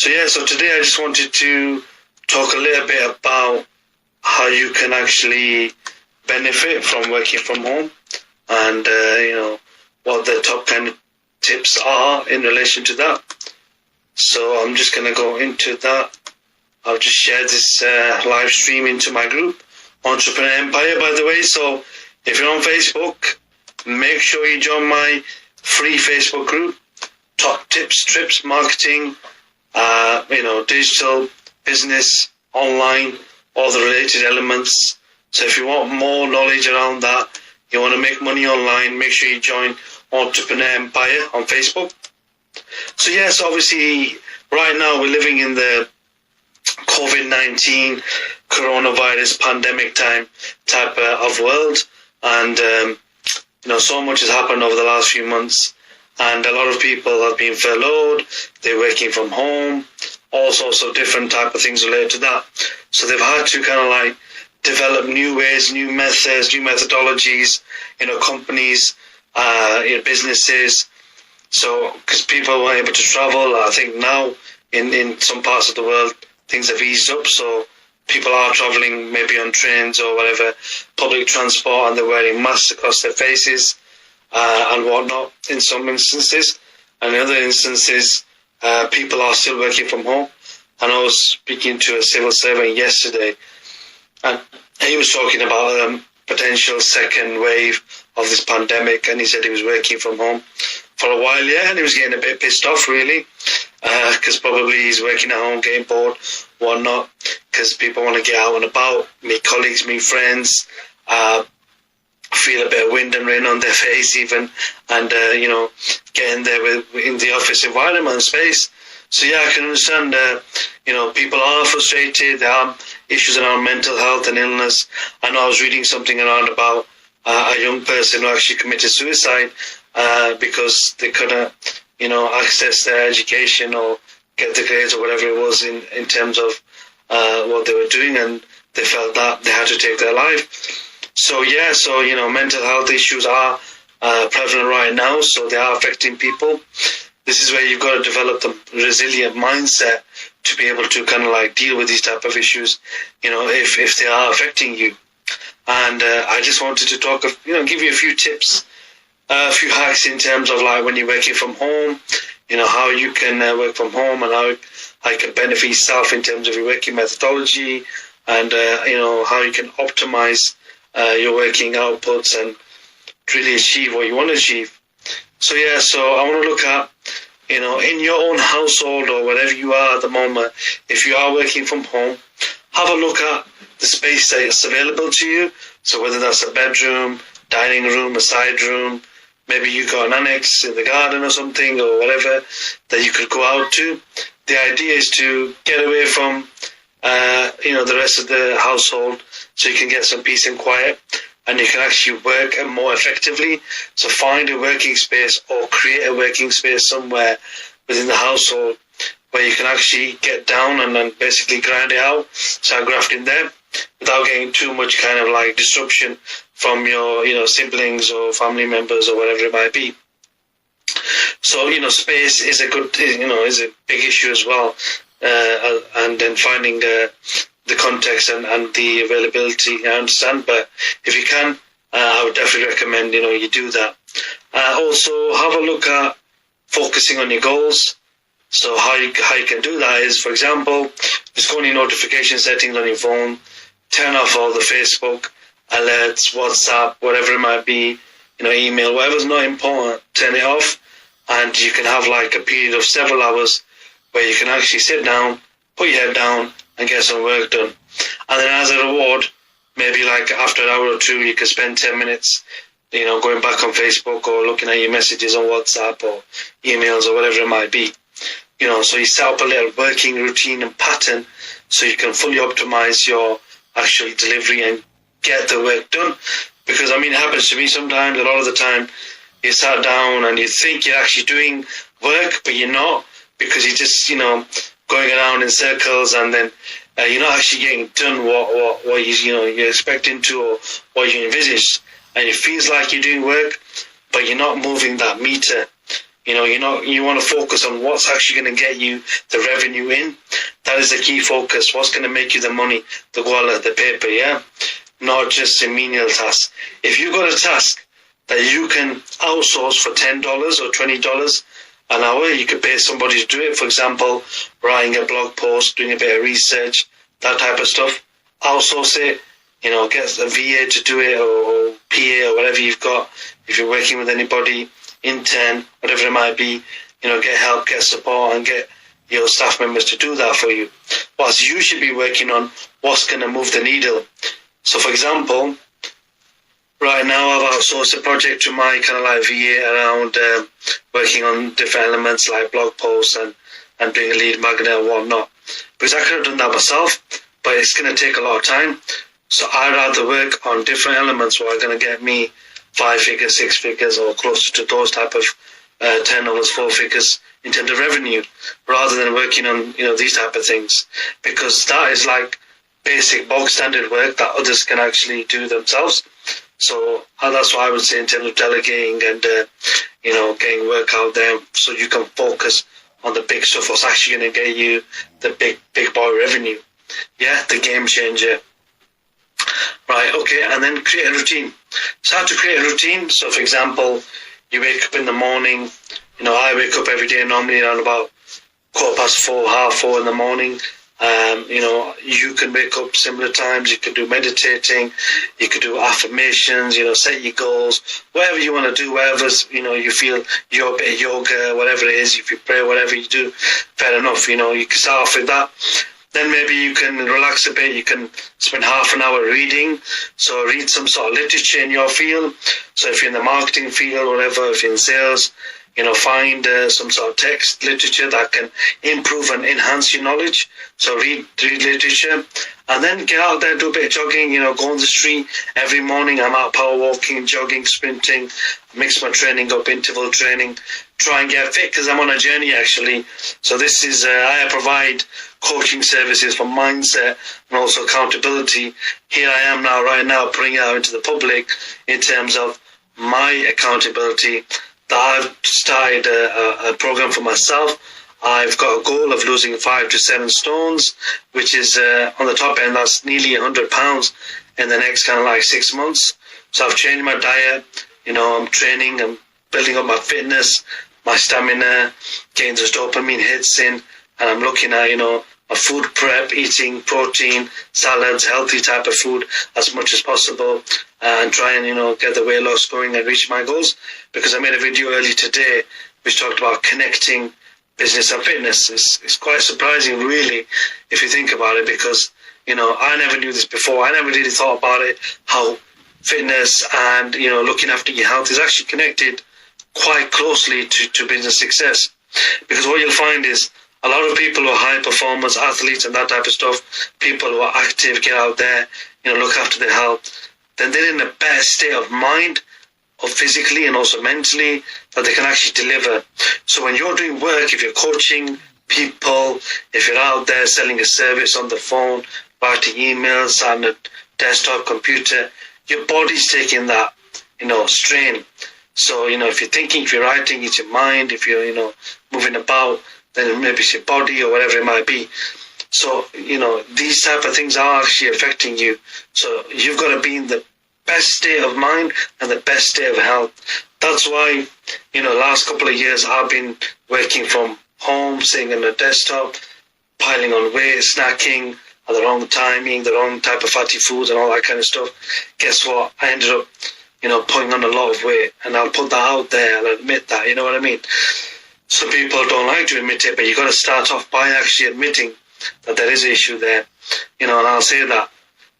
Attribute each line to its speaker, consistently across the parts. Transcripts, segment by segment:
Speaker 1: So today I just wanted to talk a little bit about how you can actually benefit from working from home and, what the top kind of tips are in relation to that. So I'm just going to go into that. I'll just share this live stream into my group, Entrepreneur Empire, by the way. So if you're on Facebook, make sure you join my free Facebook group, Top Tips, Trips, Marketing, digital, business, online, all the related elements. So if you want more knowledge around that, you want to make money online, make sure you join Entrepreneur Empire on Facebook. So yes, obviously right now we're living in the COVID-19 coronavirus pandemic type of world, and so much has happened over the last few months, and a lot of people have been furloughed, they're working from home, all sorts of different type of things related to that. So they've had to kind of like develop new ways, new methods, new methodologies, companies, businesses. So because people weren't able to travel, I think now in some parts of the world things have eased up, so people are traveling maybe on trains or whatever, public transport, and they're wearing masks across their faces and whatnot in some instances. And in other instances, people are still working from home. And I was speaking to a civil servant yesterday, and he was talking about a potential second wave of this pandemic, and he said he was working from home for a while, and he was getting a bit pissed off, really, because probably he's working at home, getting bored, whatnot, because people want to get out and about, meet colleagues, meet friends, feel a bit of wind and rain on their face even, and, get in there in the office environment and space. So, yeah, I can understand, people are frustrated, there are issues around mental health and illness. I know I was reading something around about a young person who actually committed suicide because they couldn't, access their education or get the grades or whatever it was in terms of what they were doing, and they felt that they had to take their life. So, mental health issues are prevalent right now, so they are affecting people. This is where you've got to develop the resilient mindset to be able to kind of like deal with these type of issues, if they are affecting you. And I just wanted to talk of, give you a few tips, a few hacks in terms of like when you're working from home, how you can work from home and how you can benefit yourself in terms of your working methodology, and, how you can optimize your working outputs and really achieve what you want to achieve. So I want to look at, in your own household or wherever you are at the moment, if you are working from home, have a look at the space that's available to you. So whether that's a bedroom, dining room, a side room, maybe you got an annex in the garden or something or whatever that you could go out to. The idea is to get away from, the rest of the household so you can get some peace and quiet, and you can actually work more effectively. So find a working space or create a working space somewhere within the household where you can actually get down and then basically grind it out, start grafting there, without getting too much kind of like disruption from your, siblings or family members or whatever it might be. So, space is is a big issue as well. And then finding the context and the availability, I understand, but if you can, I would definitely recommend, you do that. Also, have a look at focusing on your goals. So how you can do that is, for example, just go on your notification settings on your phone, turn off all the Facebook alerts, WhatsApp, whatever it might be, email, whatever's not important, turn it off, and you can have like a period of several hours where you can actually sit down, put your head down, and get some work done. And then as a reward, maybe like after an hour or two, you can spend 10 minutes, going back on Facebook or looking at your messages on WhatsApp or emails or whatever it might be. So you set up a little working routine and pattern so you can fully optimize your actual delivery and get the work done. Because, it happens to me sometimes, a lot of the time, you sat down and you think you're actually doing work, but you're not, because you're just, going around in circles, and then you're not actually getting done what you're expecting to, or what you envisaged. And it feels like you're doing work, but you're not moving that meter. You want to focus on what's actually going to get you the revenue in. That is the key focus. What's going to make you the money, the wallet, the paper, yeah? Not just a menial task. If you've got a task that you can outsource for $10 or $20 an hour, you could pay somebody to do it. For example, writing a blog post, doing a bit of research, that type of stuff. Outsource it, get a VA to do it, or PA, or whatever you've got. If you're working with anybody, intern, whatever it might be, get help, get support, and get your staff members to do that for you. Whilst you should be working on what's going to move the needle. So, for example, right now I've outsourced a project to my kind of like VA around working on different elements like blog posts and doing a lead magnet and whatnot. Because I could have done that myself, but it's going to take a lot of time. So I'd rather work on different elements where are going to get me 5 figures, 6 figures, or closer to those type of turnovers, 4 figures in terms of revenue, rather than working on these type of things, because that is like basic bog standard work that others can actually do themselves. So that's what I would say in terms of delegating and getting work out there, so you can focus on the big stuff, what's actually going to get you the big boy revenue. Yeah, the game changer. Right, okay, and then create a routine. So how to create a routine? So for example, you wake up in the morning. I wake up every day normally around about 4:15, 4:30 in the morning. You can wake up similar times. You can do meditating. You could do affirmations. Set your goals. Whatever you want to do. Whatever's you feel your bit of yoga, whatever it is. If you pray, whatever you do, fair enough. You can start off with that. Then maybe you can relax a bit. You can spend half an hour reading. So read some sort of literature in your field. So if you're in the marketing field or whatever, if you're in sales, find some sort of text literature that can improve and enhance your knowledge. So read literature, and then get out there, do a bit of jogging, go on the street every morning. I'm out power walking, jogging, sprinting, mix my training up, interval training, try and get fit, because I'm on a journey actually. So this is, I provide coaching services for mindset and also accountability. Here I am now, right now, putting it out into the public in terms of my accountability. That I've started a program for myself. I've got a goal of losing 5 to 7 stones, which is on the top end, that's nearly 100 pounds in the next kind of like 6 months. So I've changed my diet, I'm training, I'm building up my fitness, my stamina, getting those dopamine hits in, and I'm looking at, a food prep, eating protein, salads, healthy type of food as much as possible, and try and, get the weight loss going and reach my goals. Because I made a video earlier today which talked about connecting business and fitness. It's quite surprising, really, if you think about it, because, I never knew this before. I never really thought about it, how fitness and, looking after your health is actually connected quite closely to business success. Because what you'll find is, a lot of people who are high performers, athletes and that type of stuff, people who are active, get out there, look after their health, then they're in a better state of mind, or physically and also mentally, that they can actually deliver. So when you're doing work, if you're coaching people, if you're out there selling a service on the phone, writing emails on a desktop computer, your body's taking that, strain. So, if you're thinking, if you're writing, it's your mind. If you're, moving about, then maybe it's your body or whatever it might be. So, these type of things are actually affecting you. So you've got to be in the best state of mind and the best state of health. That's why, last couple of years I've been working from home, sitting on the desktop, piling on weight, snacking at the wrong time, eating the wrong type of fatty foods and all that kind of stuff. Guess what? I ended up, putting on a lot of weight, and I'll put that out there and admit that, you know what I mean? So people don't like to admit it, but you've got to start off by actually admitting that there is an issue there, and I'll say that.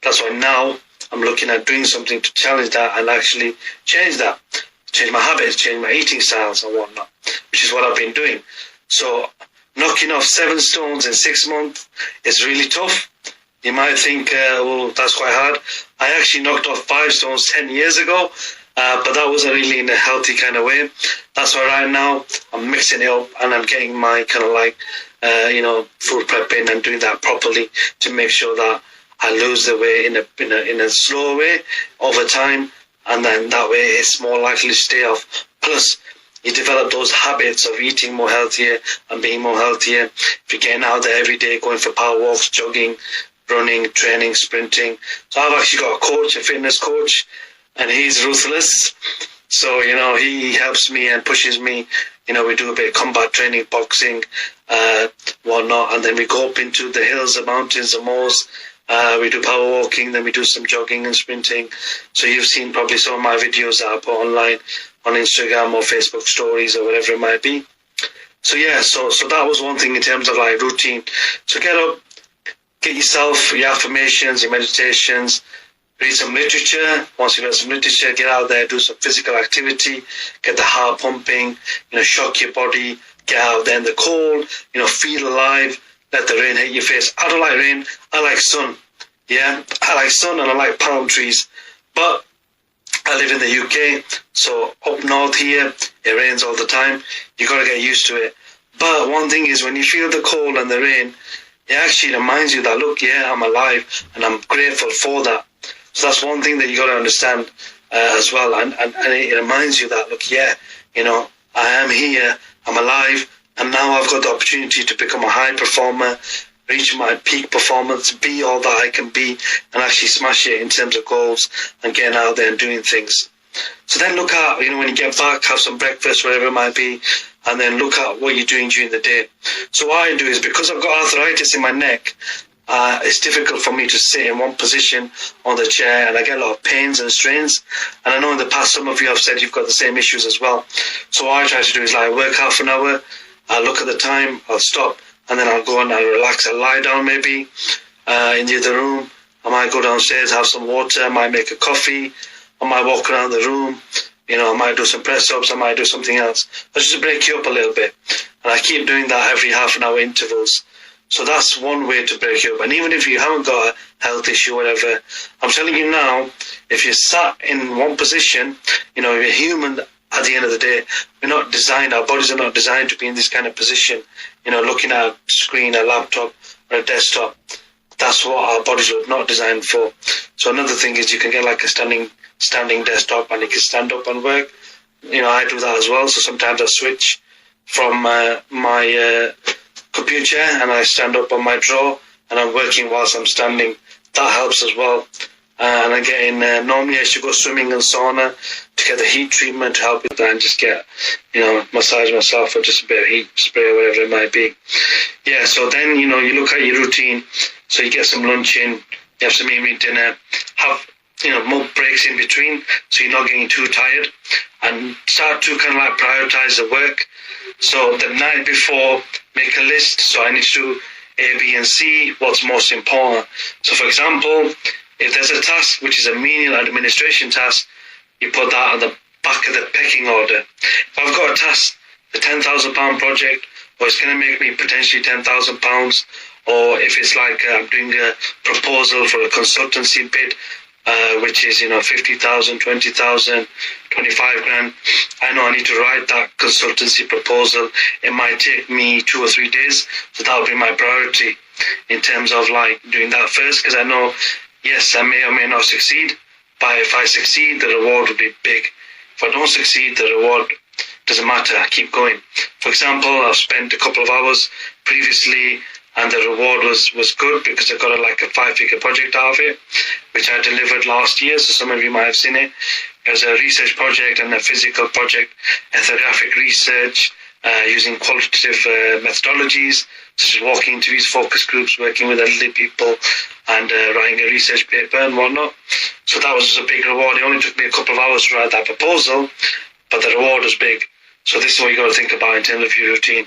Speaker 1: That's why now I'm looking at doing something to challenge that and actually change that, change my habits, change my eating styles and whatnot, which is what I've been doing. So knocking off 7 stones in 6 months is really tough. You might think, that's quite hard. I actually knocked off 5 stones 10 years ago, but that wasn't really in a healthy kind of way. That's why right now I'm mixing it up and I'm getting my kind of like, food prepping and doing that properly to make sure that I lose the weight in a slow way over time, and then that way it's more likely to stay off. Plus, you develop those habits of eating more healthier and being more healthier. If you're getting out there every day, going for power walks, jogging, running, training, sprinting. So I've actually got a coach, a fitness coach, and he's ruthless. So, he helps me and pushes me. We do a bit of combat training, boxing, whatnot, and then we go up into the hills, the mountains, the moors. We do power walking, then we do some jogging and sprinting. So you've seen probably some of my videos that I put online on Instagram or Facebook stories or whatever it might be. So so that was one thing in terms of like routine. So get up, get yourself your affirmations, your meditations, read some literature. Once you've read some literature, get out there, do some physical activity, get the heart pumping, shock your body, get out there in the cold, feel alive, let the rain hit your face. I don't like rain, I like sun. Yeah, I like sun and I like palm trees. But I live in the UK, so up north here, it rains all the time. You got to get used to it. But one thing is, when you feel the cold and the rain, it actually reminds you that, look, yeah, I'm alive and I'm grateful for that. So that's one thing that you got to understand as well. And it reminds you that, look, yeah, I am here, I'm alive, and now I've got the opportunity to become a high performer, reach my peak performance, be all that I can be, and actually smash it in terms of goals and getting out there and doing things. So then look at, when you get back, have some breakfast, whatever it might be, and then look at what you're doing during the day. So what I do is, because I've got arthritis in my neck, it's difficult for me to sit in one position on the chair, and I get a lot of pains and strains. And I know in the past some of you have said you've got the same issues as well. So what I try to do is like work half an hour, I'll look at the time, I'll stop, and then I'll go and I'll relax, I'll lie down maybe in the other room. I might go downstairs, have some water, I might make a coffee, I might walk around the room, I might do some press-ups, I might do something else. But just to break you up a little bit. And I keep doing that every half an hour intervals. So that's one way to break you up. And even if you haven't got a health issue or whatever, I'm telling you now, if you're sat in one position, you're human at the end of the day. We're not designed, our bodies are not designed to be in this kind of position, looking at a screen, a laptop or a desktop. That's what our bodies were not designed for. So another thing is you can get like a standing desktop and you can stand up and work. I do that as well. So sometimes I switch from my computer chair and I stand up on my drawer and I'm working whilst I'm standing. That helps as well. And I'm getting, normally I should go swimming and sauna to get the heat treatment to help with that and just get, massage myself or just a bit of heat spray or whatever it might be. Yeah, so then, you look at your routine. So you get some lunch in, you have some evening dinner, have, more breaks in between so you're not getting too tired, and start to kind of like prioritize the work. So the night before, make a list. So I need to do A, B, and C, what's most important. So for example, if there's a task which is a menial administration task, you put that at the back of the pecking order. If I've got a task, the £10,000 project, or it's going to make me potentially £10,000, or if it's like I'm doing a proposal for a consultancy bid, which is 50,000, 20,000, 25 grand. I know I need to write that consultancy proposal. It might take me 2 or 3 days, so that will be my priority in terms of like doing that first, because I know, yes, I may or may not succeed, but if I succeed, the reward will be big. If I don't succeed, the reward doesn't matter. I keep going. For example, I've spent a couple of hours previously, and the reward was good because I got a 5-figure project out of it, which I delivered last year. So some of you might have seen it. It was a research project and a physical project, ethnographic research, using qualitative methodologies, such as walking interviews, focus groups, working with elderly people, and writing a research paper and whatnot. So that was a big reward. It only took me a couple of hours to write that proposal, but the reward was big. So this is what you got to think about in terms of your routine.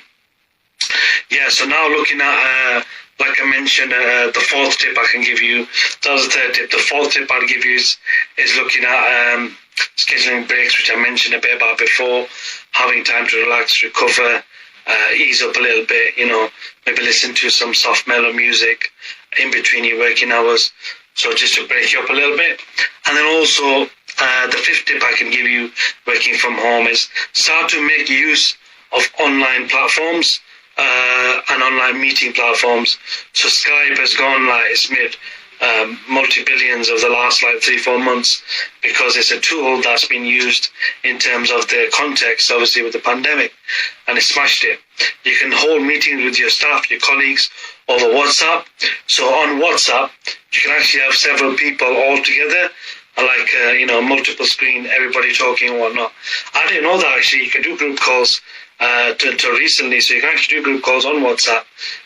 Speaker 1: Yeah, so now looking at, like I mentioned, the fourth tip I can give you, that was the third tip. The fourth tip I'll give you is looking at scheduling breaks, which I mentioned a bit about before, having time to relax, recover, ease up a little bit, maybe listen to some soft mellow music in between your working hours, so just to break you up a little bit. And then also, the fifth tip I can give you working from home is start to make use of online platforms and online meeting platforms. So Skype has gone it's made multi-billions of the last 3-4 months, because it's a tool that's been used in terms of the context, obviously with the pandemic, and it smashed it. You can hold meetings with your staff, your colleagues, over WhatsApp. So on WhatsApp, you can actually have several people all together, multiple screen, everybody talking and whatnot. I didn't know that actually you can do group calls until recently, so you can actually do group calls on WhatsApp,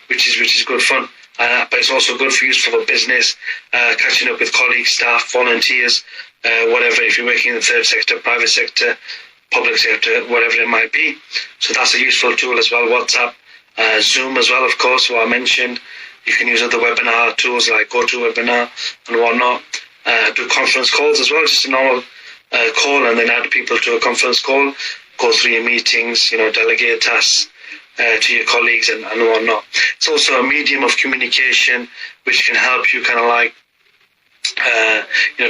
Speaker 1: which is good fun. But it's also good for useful for business, catching up with colleagues, staff, volunteers, whatever, if you're working in the third sector, private sector, public sector, whatever it might be. So that's a useful tool as well, WhatsApp. Zoom as well, of course, what I mentioned. You can use other webinar tools like GoToWebinar and whatnot. Do conference calls as well, just a normal call, and then add people to a conference call, go through your meetings, delegate tasks to your colleagues and whatnot. It's also a medium of communication which can help you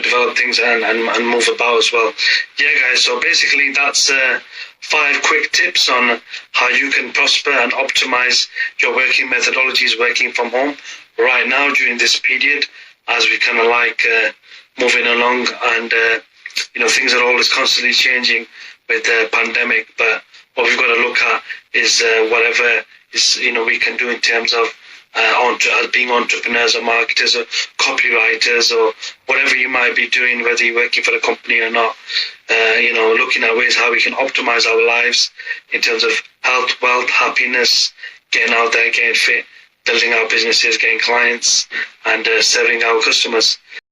Speaker 1: develop things and move about as well. Yeah, guys, so basically that's 5 quick tips on how you can prosper and optimize your working methodologies working from home right now during this period, as we moving along, and things are always constantly changing with the pandemic. But what we've got to look at is whatever is we can do in terms of as being entrepreneurs or marketers or copywriters or whatever you might be doing, whether you're working for a company or not. Looking at ways how we can optimize our lives in terms of health, wealth, happiness, getting out there, getting fit, building our businesses, getting clients, and serving our customers.